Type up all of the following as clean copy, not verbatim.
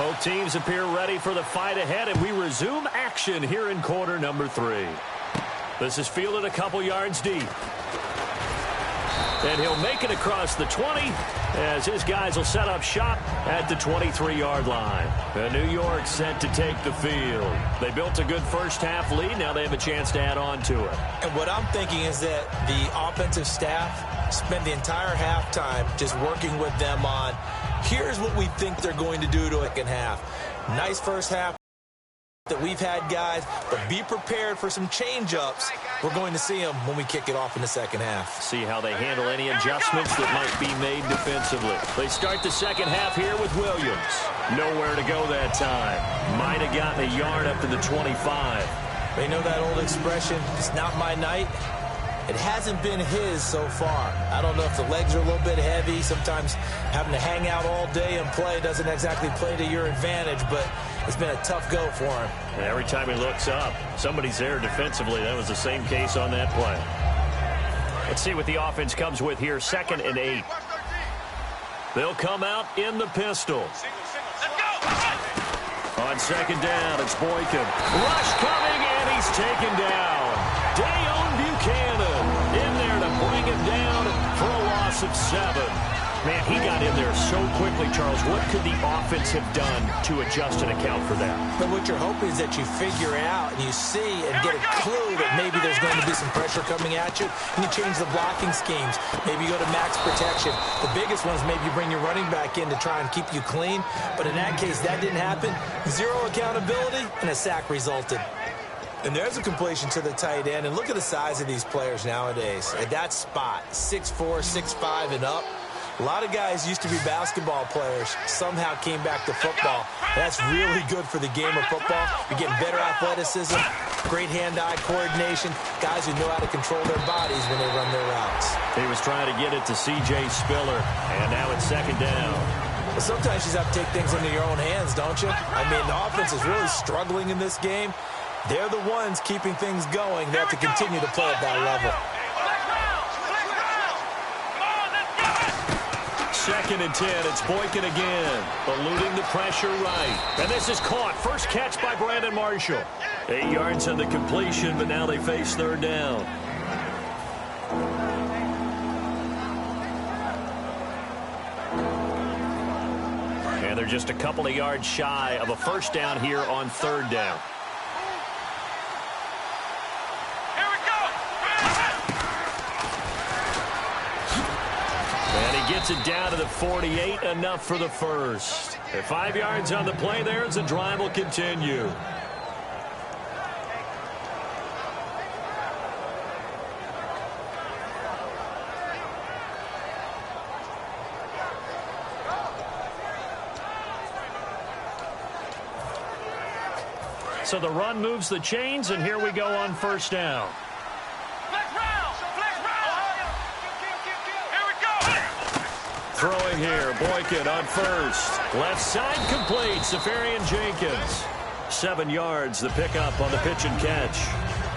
Both teams appear ready for the fight ahead, and we resume action here in quarter number 3. This is fielded a couple yards deep. And he'll make it across the 20 as his guys will set up shop at the 23-yard line. And New York set to take the field. They built a good first-half lead. Now they have a chance to add on to it. And what I'm thinking is that the offensive staff spent the entire halftime just working with them on, here's what we think they're going to do to second half. Nice first half that we've had, guys, but be prepared for some change-ups. We're going to see them when we kick it off in the second half. See how they handle any adjustments that might be made defensively. They start the second half here with Williams. Nowhere to go that time. Might have gotten a yard up to the 25. They know that old expression, it's not my night. It hasn't been his so far. I don't know if the legs are a little bit heavy. Sometimes having to hang out all day and play doesn't exactly play to your advantage, but it's been a tough go for him. And every time he looks up, somebody's there defensively. That was the same case on that play. Let's see what the offense comes with here. 2nd and 8. They'll come out in the pistol. On 2nd down, it's Boykin. Rush coming, and he's taken down. Dayon Buchanan in there to bring him down for a loss of 7. Man, he got in there so quickly, Charles. What could the offense have done to adjust and account for that? But what you're hoping is that you figure out and you see and get a clue that maybe there's going to be some pressure coming at you, and you change the blocking schemes. Maybe you go to max protection. The biggest one is maybe you bring your running back in to try and keep you clean. But in that case, that didn't happen. 0 accountability, and a sack resulted. And there's a completion to the tight end. And look at the size of these players nowadays. At that spot, 6'4", 6'5", and up. A lot of guys used to be basketball players, somehow came back to football. That's really good for the game of football. You're getting better athleticism, great hand-eye coordination, guys who know how to control their bodies when they run their routes. He was trying to get it to C.J. Spiller, and now it's 2nd down. But sometimes you just have to take things into your own hands, don't you? I mean, the offense is really struggling in this game. They're the ones keeping things going. They have to continue to play at that level. 2nd and 10, it's Boykin again, eluding the pressure right. And this is caught. First catch by Brandon Marshall. 8 yards on the completion, but now they face 3rd down. And they're just a couple of yards shy of a first down here on 3rd down. Gets it down to the 48, enough for the first. At 5 yards on the play there as the drive will continue. So the run moves the chains, and here we go on 1st down. Throwing here, Boykin on 1st. Left side complete, Safarian Jenkins. 7 yards, the pickup on the pitch and catch.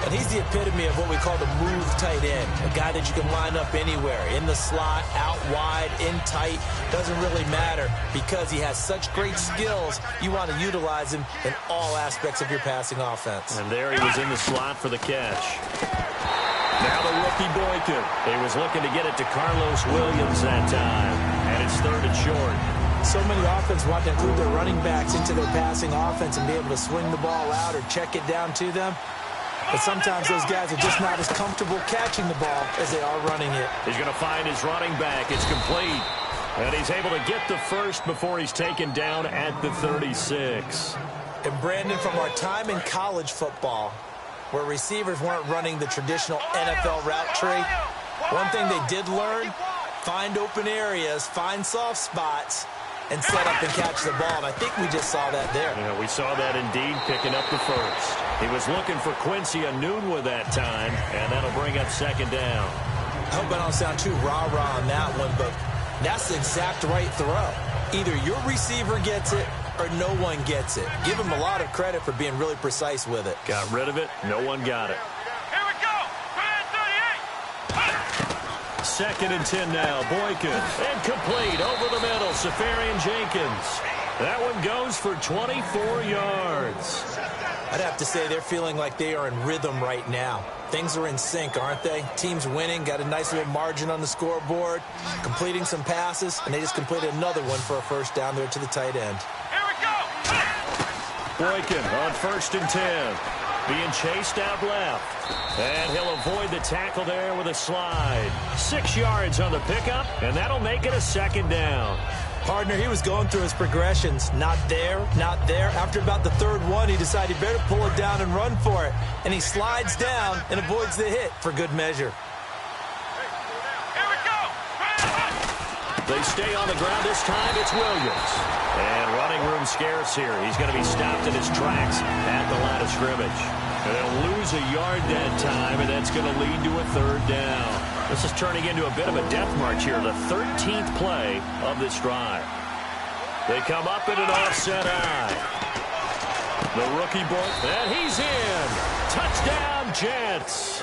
And he's the epitome of what we call the move tight end. A guy that you can line up anywhere. In the slot, out wide, in tight. Doesn't really matter because he has such great skills. You want to utilize him in all aspects of your passing offense. And there he was in the slot for the catch. Now the rookie Boykin. He was looking to get it to Carlos Williams that time. And it's 3rd and short. So many offenses want to include their running backs into their passing offense and be able to swing the ball out or check it down to them. But sometimes those guys are just not as comfortable catching the ball as they are running it. He's going to find his running back. It's complete. And he's able to get the first before he's taken down at the 36. And Brandon, from our time in college football, where receivers weren't running the traditional NFL route tree, one thing they did learn, find open areas, find soft spots, and set up and catch the ball. And I think we just saw that there. Yeah, we saw that indeed, picking up the first. He was looking for Quincy Enunwa that time, and that'll bring up 2nd down. I hope I don't sound too rah-rah on that one, but that's the exact right throw. Either your receiver gets it or no one gets it. Give him a lot of credit for being really precise with it. Got rid of it. No one got it. Here we go. 2nd and 10 now. Boykin. And complete over the middle. Safarian Jenkins. That one goes for 24 yards. I'd have to say they're feeling like they are in rhythm right now. Things are in sync, aren't they? Team's winning, got a nice little margin on the scoreboard, completing some passes, and they just completed another one for a first down there to the tight end. Here we go! Boykin on 1st and 10. Being chased out left. And he'll avoid the tackle there with a slide. 6 yards on the pickup, and that'll make it a 2nd down. Partner, he was going through his progressions. Not there, not there. After about the 3rd one, he decided he better pull it down and run for it. And he slides down and avoids the hit for good measure. Here we go! They stay on the ground this time. It's Williams. And running room scarce here. He's going to be stopped in his tracks at the line of scrimmage. And they'll lose a yard that time, and that's going to lead to a 3rd down. This is turning into a bit of a death march here, the 13th play of this drive. They come up in an offset eye. The rookie boy, and he's in. Touchdown, Jets.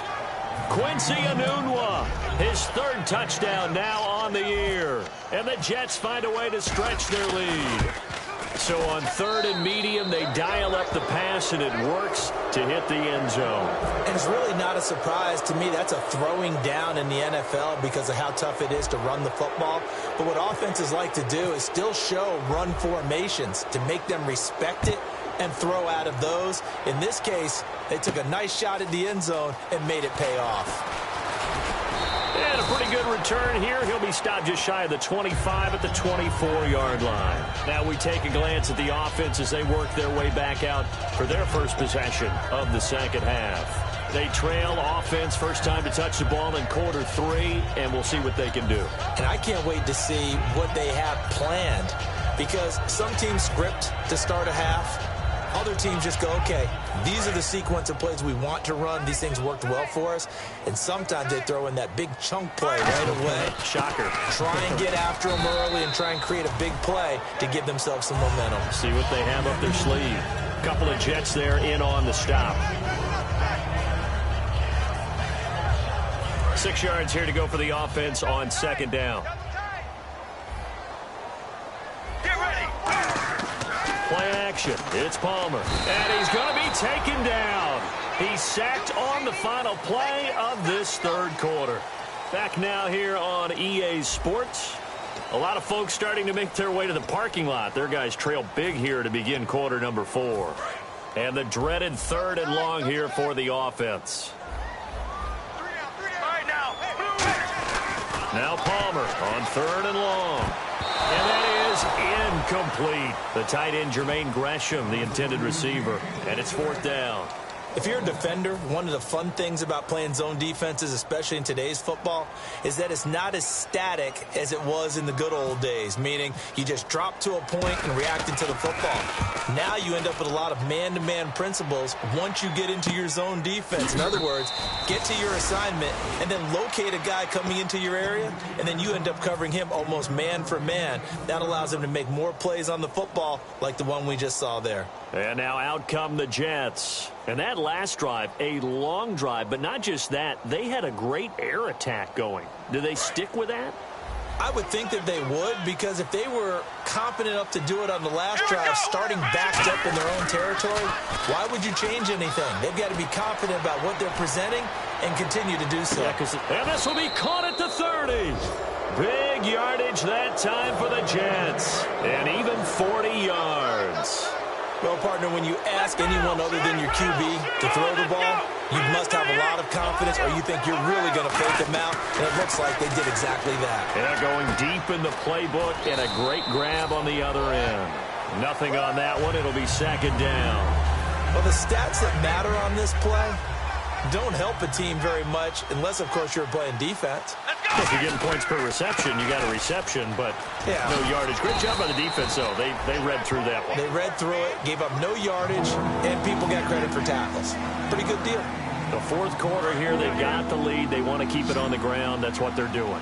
Quincy Enunwa, his 3rd touchdown now on the year. And the Jets find a way to stretch their lead. So on 3rd and medium, they dial up the pass, and it works to hit the end zone. And it's really not a surprise to me. That's a throwing down in the NFL because of how tough it is to run the football. But what offenses like to do is still show run formations to make them respect it and throw out of those. In this case, they took a nice shot at the end zone and made it pay off. And a pretty good return here. He'll be stopped just shy of the 25 at the 24-yard line. Now we take a glance at the offense as they work their way back out for their first possession of the 2nd half. They trail offense, first time to touch the ball in quarter 3, and we'll see what they can do. And I can't wait to see what they have planned, because some teams script to start a half. Other teams just go, okay, these are the sequence of plays we want to run. These things worked well for us. And sometimes they throw in that big chunk play right away. Shocker. Try and get after them early and try and create a big play to give themselves some momentum. See what they have up their sleeve. A couple of Jets there in on the stop. 6 yards here to go for the offense on 2nd down. Play action. It's Palmer. And he's going to be taken down. He's sacked on the final play of this 3rd quarter. Back now here on EA Sports. A lot of folks starting to make their way to the parking lot. Their guys trail big here to begin quarter number 4. And the dreaded 3rd and long here for the offense. Now Palmer on 3rd and long. And that is incomplete. The tight end, Jermaine Gresham, the intended receiver. And it's 4th down. If you're a defender, one of the fun things about playing zone defenses, especially in today's football, is that it's not as static as it was in the good old days, meaning you just drop to a point and react into the football. Now you end up with a lot of man-to-man principles once you get into your zone defense. In other words, get to your assignment and then locate a guy coming into your area, and then you end up covering him almost man for man. That allows him to make more plays on the football like the one we just saw there. And now out come the Jets. And that last drive, a long drive, but not just that, they had a great air attack going. Do they stick with that? I would think that they would, because if they were confident enough to do it on the last drive, starting backed up in their own territory, why would you change anything? They've got to be confident about what they're presenting and continue to do so. And this will be caught at the 30. Big yardage that time for the Jets. And even 40 yards. Well, partner, when you ask anyone other than your QB to throw the ball, you must have a lot of confidence, or you think you're really going to fake them out, and it looks like they did exactly that. Yeah, going deep in the playbook, and a great grab on the other end. Nothing on that one. It'll be 2nd down. Well, the stats that matter on this play don't help a team very much, unless, of course, you're playing defense. If you're getting points per reception, you got a reception, but no yardage. Great job by the defense, though. They read through that one. They read through it, gave up no yardage, and people got credit for tackles. Pretty good deal. The 4th quarter here, they've got the lead. They want to keep it on the ground. That's what they're doing.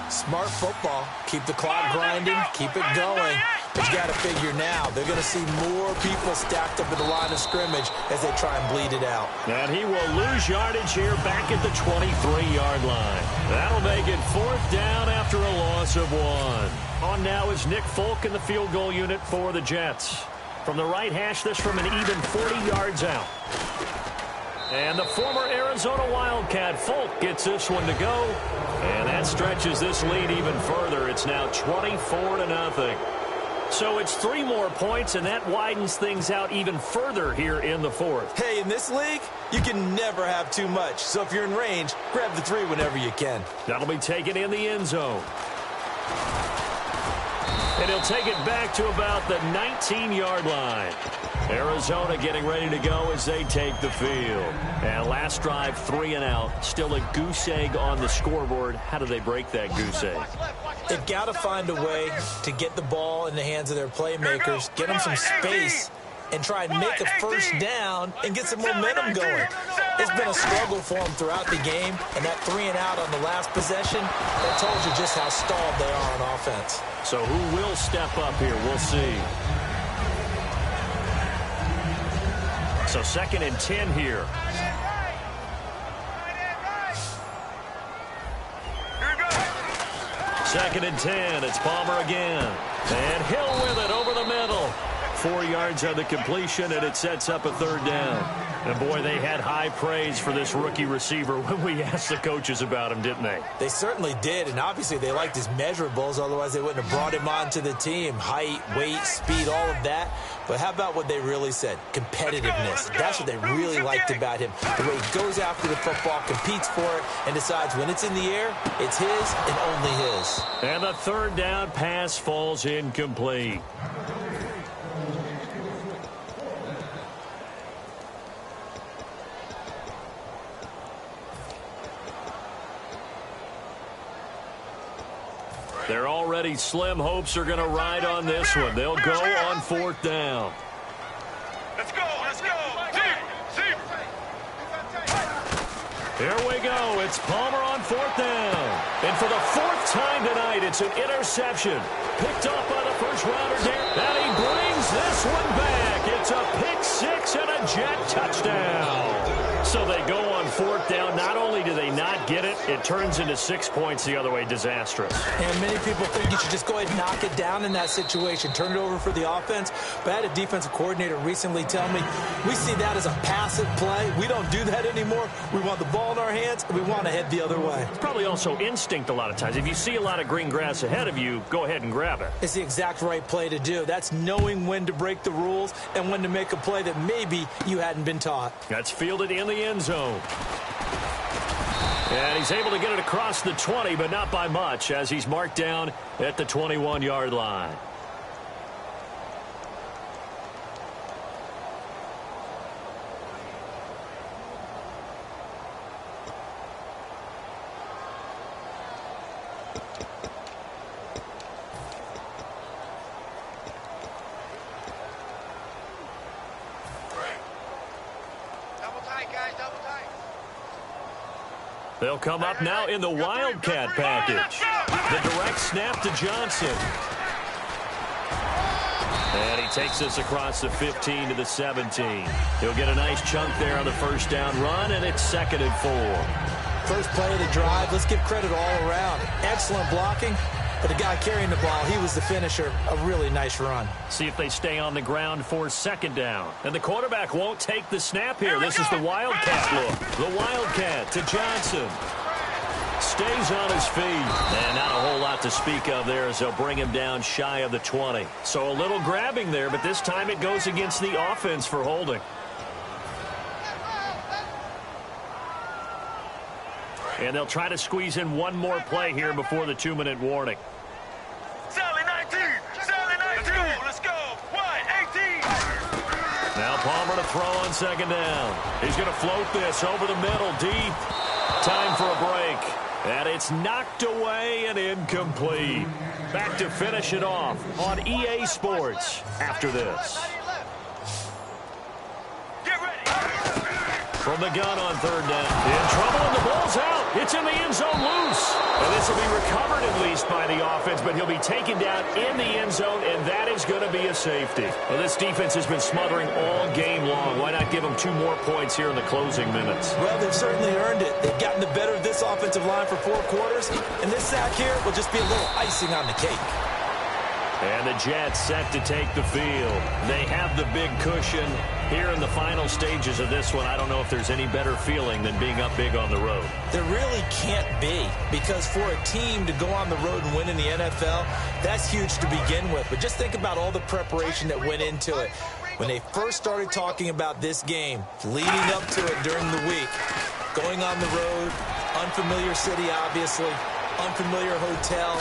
Smart football. Keep the clock grinding. Keep it going. But you got to figure now, they're going to see more people stacked up at the line of scrimmage as they try and bleed it out. And he will lose yardage here back at the 23-yard line. That'll make it 4th down after a loss loss of 1. On now is Nick Folk in the field goal unit for the Jets. From the right hash, this from an even 40 yards out. And the former Arizona Wildcat Folk gets this one to go. And that stretches this lead even further. It's now 24-0. So it's 3 more points, and that widens things out even further here in the fourth. Hey, in this league, you can never have too much. So if you're in range, grab the 3 whenever you can. That'll be taken in the end zone. And he'll take it back to about the 19-yard line. Arizona getting ready to go as they take the field. And last drive, 3 and out. Still a goose egg on the scoreboard. How do they break that goose egg? They've got to find a way to get the ball in the hands of their playmakers, get them some space, and try and make a first down and get some momentum going. It's been a struggle for them throughout the game, and that 3 and out on the last possession, that told you just how stalled they are on offense. So who will step up here? We'll see. So 2nd and 10 here. Second and 10. It's Palmer again. And Hill with it over the middle. 4 yards on the completion, and it sets up a 3rd down. And, boy, they had high praise for this rookie receiver when we asked the coaches about him, didn't they? They certainly did, and obviously they liked his measurables. Otherwise, they wouldn't have brought him onto the team. Height, weight, speed, all of that. But how about what they really said? Competitiveness. That's what they really liked about him. The way he goes after the football, competes for it, and decides when it's in the air, it's his and only his. And the 3rd down pass falls incomplete. They're already slim hopes are going to ride on this one. They'll go on 4th down. Let's go, let's go. Deep. Here we go. It's Palmer on 4th down. And for the 4th time tonight, it's an interception. Picked up by the first-rounder, and he brings this one back. It's a pick 6 and a Jet touchdown. So they go on 4th down. Not only do they not get it, it turns into 6 points the other way. Disastrous. And many people think you should just go ahead and knock it down in that situation. Turn it over for the offense. But I had a defensive coordinator recently tell me, we see that as a passive play. We don't do that anymore. We want the ball in our hands, and we want to head the other way. It's probably also instinct a lot of times. If you see a lot of green grass ahead of you, go ahead and grab it. It's the exact right play to do. That's knowing when to break the rules and when to make a play that maybe you hadn't been taught. That's fielded in the end zone. And he's able to get it across the 20, but not by much, as he's marked down at the 21-yard line. They'll come up now in the Wildcat package. The direct snap to Johnson. And he takes this across the 15 to the 17. He'll get a nice chunk there on the first down run, and it's 2nd and 4. First play of the drive, let's give credit all around. Excellent blocking, but the guy carrying the ball, he was the finisher. A really nice run. See if they stay on the ground for 2nd down. And the quarterback won't take the snap here. This is the Wildcat look. The Wildcat to Johnson. Stays on his feet. And not a whole lot to speak of there as they'll bring him down shy of the 20. So a little grabbing there, but this time it goes against the offense for holding. And they'll try to squeeze in one more play here before the 2-minute warning. Sally 19. Let's go. 1-18. Now Palmer to throw on 2nd down. He's going to float this over the middle deep. Time for a break. And it's knocked away and incomplete. Back to finish it off on EA Sports after this. Get ready. From the gun on 3rd down. In trouble, and the ball's out. It's in the end zone loose. And this will be recovered at least by by the offense, but he'll be taken down in the end zone, and that is going to be a safety. Well, this defense has been smothering all game long. Why not give them 2 more points here in the closing minutes? Well, they've certainly earned it. They've gotten the better of this offensive line for 4 quarters, and this sack here will just be a little icing on the cake. And the Jets set to take the field. They have the big cushion here in the final stages of this one. I don't know if there's any better feeling than being up big on the road. There really can't be, because for a team to go on the road and win in the NFL, that's huge to begin with. But just think about all the preparation that went into it. When they first started talking about this game, leading up to it during the week, going on the road, unfamiliar city, obviously, unfamiliar hotel.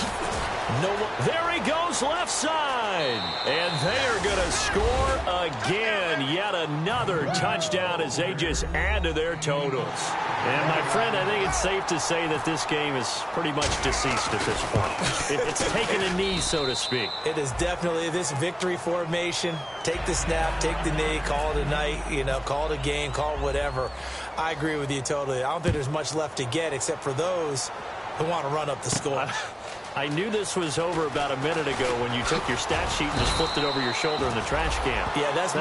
No one. There he goes, left side. And they are going to score again. Yet another touchdown as they just add to their totals. And, my friend, I think it's safe to say that this game is pretty much deceased at this point. It's taken a knee, so to speak. It is definitely this victory formation. Take the snap, take the knee, call it a night, call it a game, call it whatever. I agree with you totally. I don't think there's much left to get except for those who want to run up the score. I knew this was over about a minute ago when you took your stat sheet and just flipped it over your shoulder in the trash can. Yeah, that's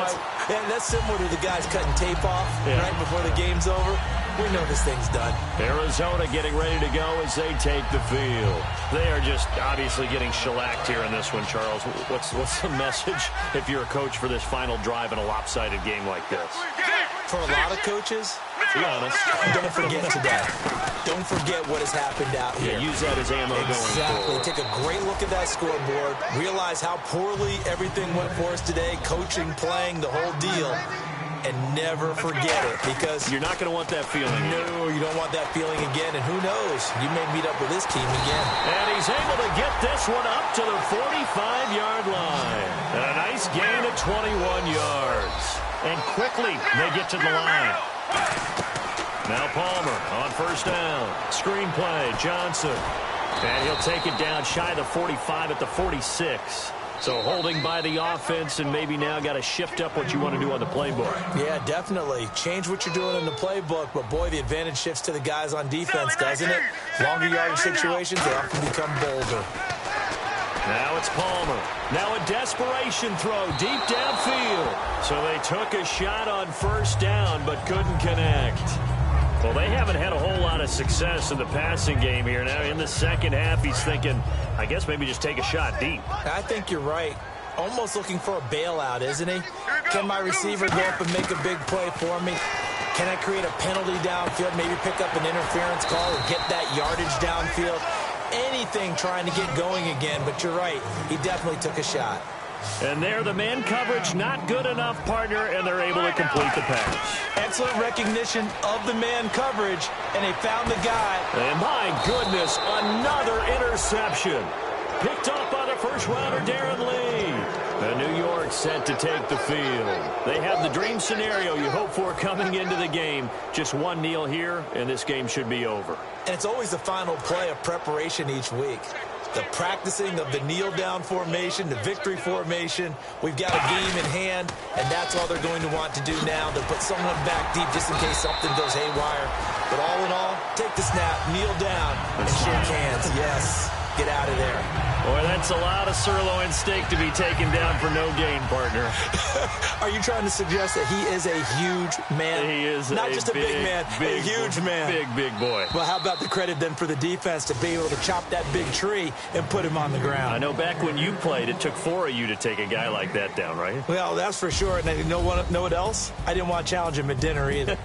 similar to the guys cutting tape off right before the game's over. We know this thing's done. Arizona getting ready to go as they take the field. They are just obviously getting shellacked here in this one, Charles. What's the message if you're a coach for this final drive in a lopsided game like this? For a lot of coaches, be honest, don't forget today. Don't forget what has happened out here. Use that as ammo going forward. Take a great look at that scoreboard. Realize how poorly everything went for us today. Coaching, playing, the whole deal. And never forget it, because you're not going to want that feeling. No, you don't want that feeling again. And who knows? You may meet up with this team again. And he's able to get this one up to the 45-yard line. A nice gain of 21 yards. And quickly they get to the line. Now Palmer on first down. Screen play, Johnson. And he'll take it down shy of the 45 at the 46. So holding by the offense, and maybe now got to shift up what you want to do on the playbook. Yeah, definitely. Change what you're doing in the playbook, but boy, the advantage shifts to the guys on defense, doesn't it? Longer yardage situations, they often become bolder. Now it's Palmer. Now a desperation throw deep downfield. So they took a shot on first down, but couldn't connect. Well, they haven't had a whole lot of success in the passing game here. Now in the second half, he's thinking, I guess maybe just take a shot deep. I think you're right. Almost looking for a bailout, isn't he? Can my receiver go up and make a big play for me? Can I create a penalty downfield, maybe pick up an interference call or get that yardage downfield? Anything trying to get going again, but you're right. He definitely took a shot. And there, the man coverage not good enough, partner, and they're able to complete the pass. Excellent recognition of the man coverage, and they found the guy. And my goodness, another interception. Picked off by the first rounder, Darren Lee. And New York set to take the field. They have the dream scenario you hope for coming into the game. Just one kneel here, and this game should be over. And it's always the final play of preparation each week. The practicing of the kneel-down formation, the victory formation. We've got a game in hand, and that's all they're going to want to do now. They'll put someone back deep just in case something goes haywire. But all in all, take the snap, kneel down, and shake hands. Yes, get out of there. Boy, that's a lot of sirloin steak to be taken down for no gain, partner. Are you trying to suggest that he is a huge man? He is not just a big man, a huge man. Big boy. Well, how about the credit then for the defense to be able to chop that big tree and put him on the ground? I know back when you played, it took 4 of you to take a guy like that down, right? Well, that's for sure. And you know what else? I didn't want to challenge him at dinner either.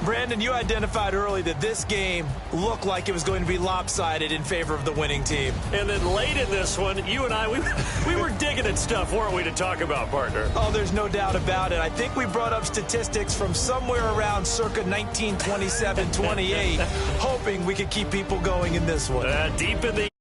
Brandon, you identified early that this game looked like it was going to be lopsided in favor of the winning team. And then late in this one, you and I, we were digging at stuff, weren't we, to talk about, partner? Oh, there's no doubt about it. I think we brought up statistics from somewhere around circa 1927-28, hoping we could keep people going in this one. Deep in the